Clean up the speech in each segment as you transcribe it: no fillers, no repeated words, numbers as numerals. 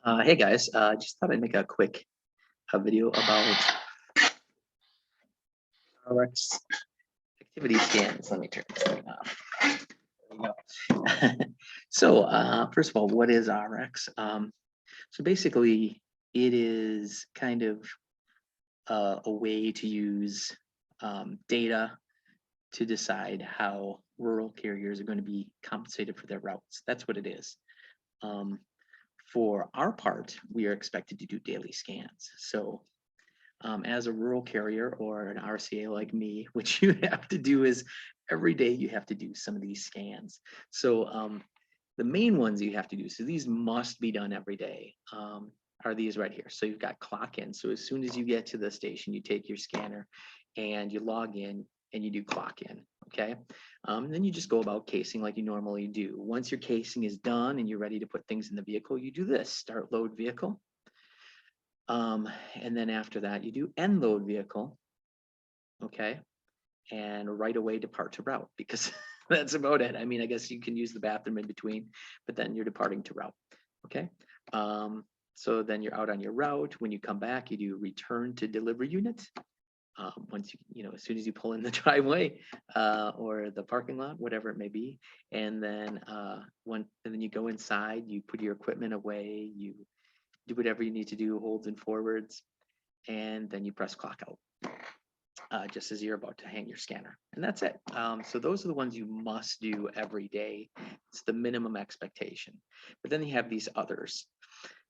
Hey guys, just thought I'd make a quick video about RRECS activity scans. Let me turn this thing off. There we go. So first of all, what is RRECS? So basically, it is kind of a way to use data to decide how rural carriers are going to be compensated for their routes. That's what it is. For our part, we are expected to do daily scans. So as a rural carrier or an RCA like me, what you have to do is every day you have to do some of these scans. So the main ones you have to do, so these must be done every day, are these right here. So you've got clock in. So as soon as you get to the station, you take your scanner and you log in and you do clock in, okay? Then you just go about casing like you normally do. Once your casing is done and you're ready to put things in the vehicle, you do this, start load vehicle. And then after that, you do end load vehicle, okay? And right away depart to route, because that's about it. I mean, I guess you can use the bathroom in between, but then you're departing to route, okay? So then you're out on your route. When you come back, you do return to delivery unit. Once you know, as soon as you pull in the driveway or the parking lot, whatever it may be, and then and then you go inside, you put your equipment away, you do whatever you need to do, holds and forwards, and then you press clock out just as you're about to hang your scanner, and that's it. So those are the ones you must do every day. It's the minimum expectation. But then you have these others.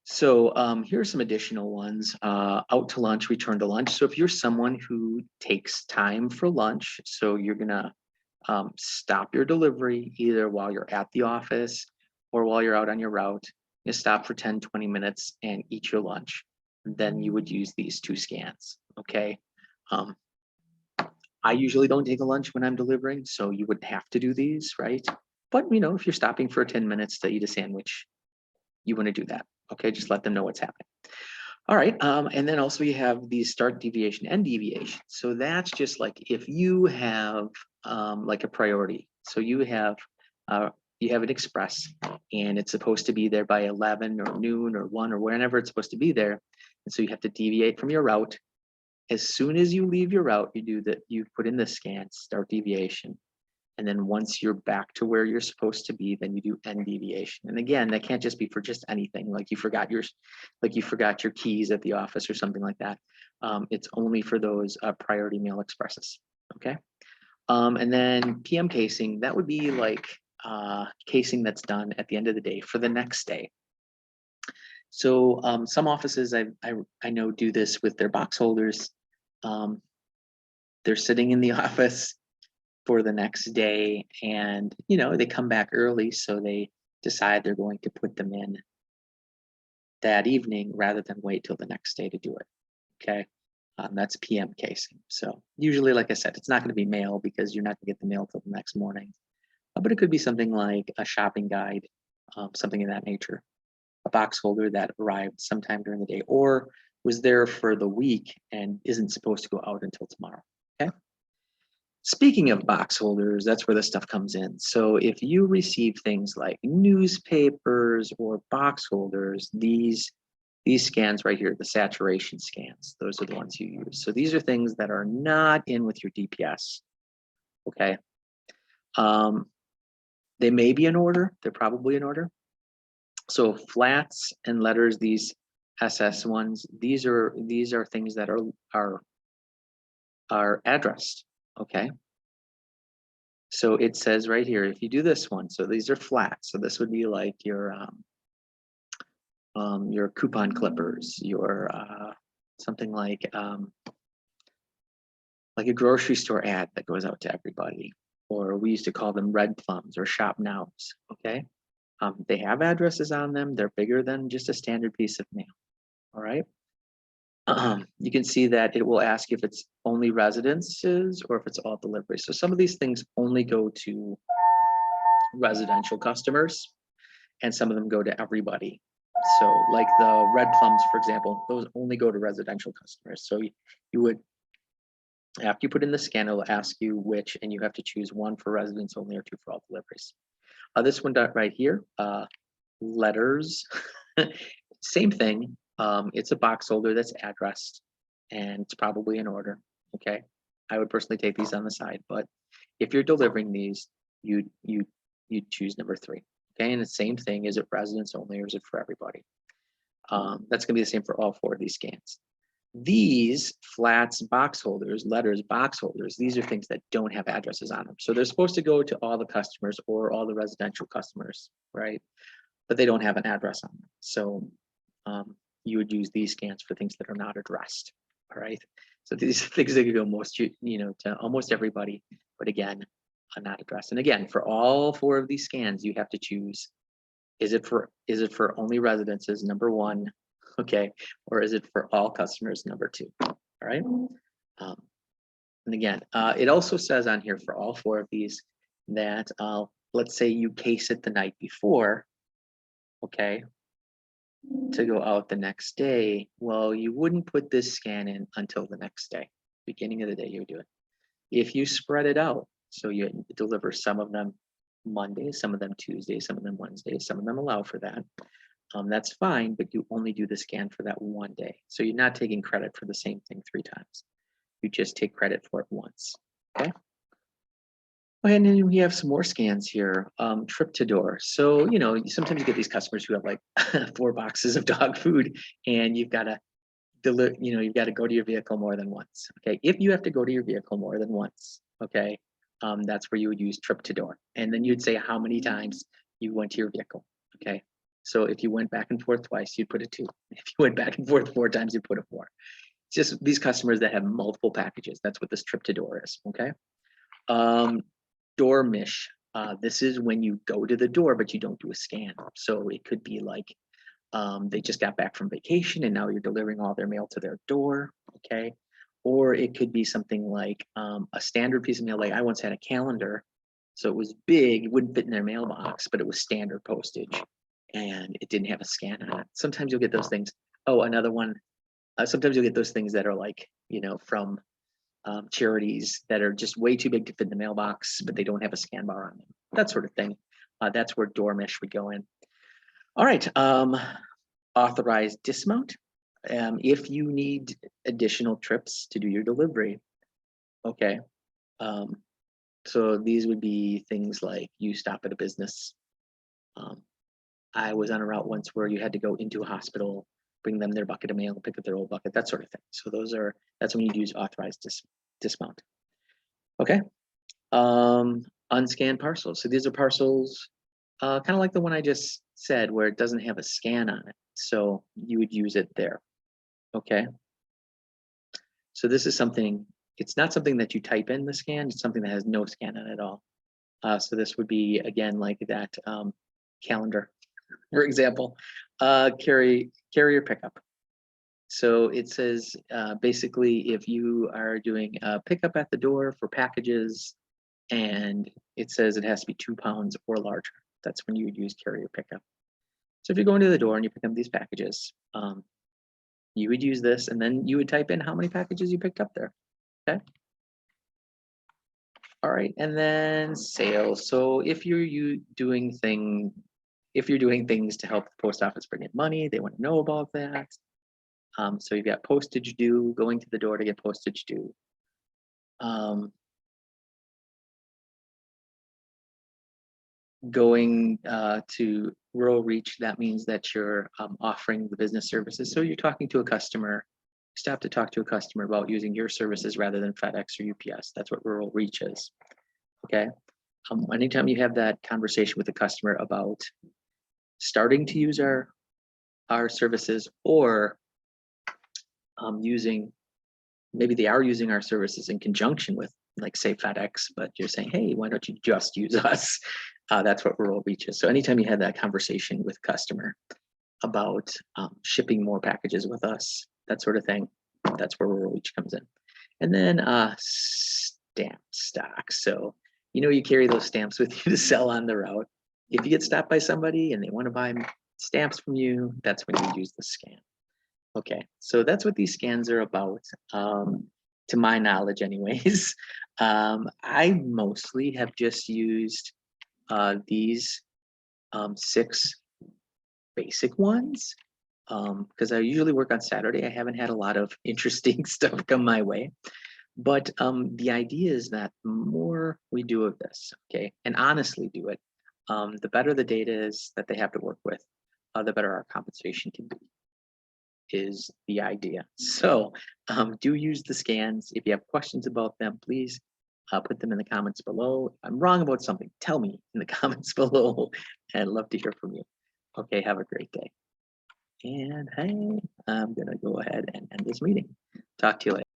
So here are some additional ones. Out to lunch, return to lunch. So if you're someone who takes time for lunch, so you're gonna stop your delivery either while you're at the office or while you're out on your route, you stop for 10, 20 minutes and eat your lunch. Then you would use these two scans, okay? I usually don't take a lunch when I'm delivering, so you would have to do these, right? But you know, if you're stopping for 10 minutes to eat a sandwich, you want to do that. Okay, just let them know what's happening. All right, and then also you have these start deviation, end deviation. So that's just like if you have like a priority. So you have an express and it's supposed to be there by 11 or noon or 1 or whenever it's supposed to be there. And so you have to deviate from your route. As soon as you leave your route, you do that, you put in the scan, start deviation. And then once you're back to where you're supposed to be, then you do end deviation. And again, that can't just be for just anything, like you forgot your keys at the office or something like that. It's only for those priority mail expresses, okay? And then PM casing, that would be like casing that's done at the end of the day for the next day. So some offices I know do this with their box holders. They're sitting in the office for the next day, and you know, they come back early, so they decide they're going to put them in that evening rather than wait till the next day to do it. Okay, that's PM casing. So usually, like I said, it's not going to be mail because you're not going to get the mail till the next morning, but it could be something like a shopping guide, something of that nature, a box holder that arrived sometime during the day or was there for the week and isn't supposed to go out until tomorrow. Okay. Speaking of box holders, that's where the stuff comes in. So if you receive things like newspapers or box holders, these scans right here, the saturation scans, those are the ones you use. So these are things that are not in with your DPS, okay? They may be in order, they're probably in order. So flats and letters, these SS ones, these are things that are addressed. Okay. So it says right here, if you do this one, so these are flat. So this would be like your coupon clippers, your something like a grocery store ad that goes out to everybody, or we used to call them red plums or shop nows. Okay. They have addresses on them. They're bigger than just a standard piece of mail. All right. You can see that it will ask if it's only residences or if it's all deliveries. So some of these things only go to residential customers and some of them go to everybody. So like the red plums, for example, those only go to residential customers. So you would, after you put in the scan, it'll ask you which, and you have to choose one for residents only or 2 for all deliveries. This one right here, letters. same thing. It's a box holder that's addressed, and it's probably in order. Okay, I would personally take these on the side, but if you're delivering these, you choose number 3. Okay, and the same thing, is it residents only or is it for everybody? That's going to be the same for all 4 of these scans. These flats box holders, letters box holders, these are things that don't have addresses on them. So they're supposed to go to all the customers or all the residential customers, right? But they don't have an address on them. So you would use these scans for things that are not addressed. All right. So these are things that could go most, to almost everybody, but again, are not addressed. And again, for all 4 of these scans, you have to choose, is it for only residences, number 1, okay, or is it for all customers, number 2? All right. And again, it also says on here for all 4 of these that let's say you case it the night before, okay, to go out the next day. Well, you wouldn't put this scan in until the next day, beginning of the day you would do it. If you spread it out, so you deliver some of them Monday, some of them Tuesday, some of them Wednesday, some of them allow for that. That's fine, but you only do the scan for that one day. So you're not taking credit for the same thing 3 times. You just take credit for it once, okay? And then we have some more scans here, trip to door. So, sometimes you get these customers who have like 4 boxes of dog food and you've got to deliver, you've got to go to your vehicle more than once. Okay. If you have to go to your vehicle more than once, okay, that's where you would use trip to door. And then you'd say how many times you went to your vehicle. Okay. So if you went back and forth twice, you'd put a 2. If you went back and forth 4 times, you put a 4. It's just these customers that have multiple packages. That's what this trip to door is. Okay. Door mish. This is when you go to the door, but you don't do a scan. So it could be like they just got back from vacation and now you're delivering all their mail to their door. Okay. Or it could be something like a standard piece of mail. Like I once had a calendar. So it was big, it wouldn't fit in their mailbox, but it was standard postage and it didn't have a scan on it. Sometimes you'll get those things. Oh, another one. Sometimes you'll get those things that are like, from charities that are just way too big to fit in the mailbox, but they don't have a scan bar on them. That sort of thing. That's where door mesh would go in. All right. Authorized dismount. If you need additional trips to do your delivery. Okay. So these would be things like you stop at a business. I was on a route once where you had to go into a hospital, bring them their bucket of mail, pick up their old bucket, that sort of thing. So that's when you use authorized dismount. Okay. Unscanned parcels. So these are parcels, kind of like the one I just said, where it doesn't have a scan on it. So you would use it there. Okay. So this is something, it's not something that you type in the scan, it's something that has no scan on it at all. So this would be, again, like that calendar, for example, carrier pickup. So it says basically if you are doing a pickup at the door for packages and it says it has to be 2 pounds or larger, that's when you would use carrier pickup. So if you're going to the door and you pick up these packages, you would use this and then you would type in how many packages you picked up there. Okay. All right, and then sales. So if you're doing things to help the post office bring in money, they want to know about that. So you've got postage due, going to the door to get postage due. Going to rural reach, that means that you're offering the business services. So you're talking to a customer, stop to talk to a customer about using your services rather than FedEx or UPS. That's what rural reach is. Okay. Anytime you have that conversation with the customer about starting to use our services or maybe they are using our services in conjunction with, like, say, FedEx, but you're saying, hey, why don't you just use us? That's what rural reach is. So anytime you have that conversation with customer about shipping more packages with us, that sort of thing, that's where rural reach comes in. And then stamp stock. So, you carry those stamps with you to sell on the route. If you get stopped by somebody and they want to buy stamps from you, that's when you use the scan. Okay, so that's what these scans are about, to my knowledge anyways. I mostly have just used these 6 basic ones. because I usually work on Saturday. I haven't had a lot of interesting stuff come my way. But the idea is that the more we do of this, okay, and honestly do it, the better the data is that they have to work with, the better our compensation can be, is the idea. So do use the scans. If you have questions about them, please put them in the comments below. If I'm wrong about something, tell me in the comments below. I'd love to hear from you. Okay, have a great day. And hey, I'm gonna go ahead and end this meeting. Talk to you later.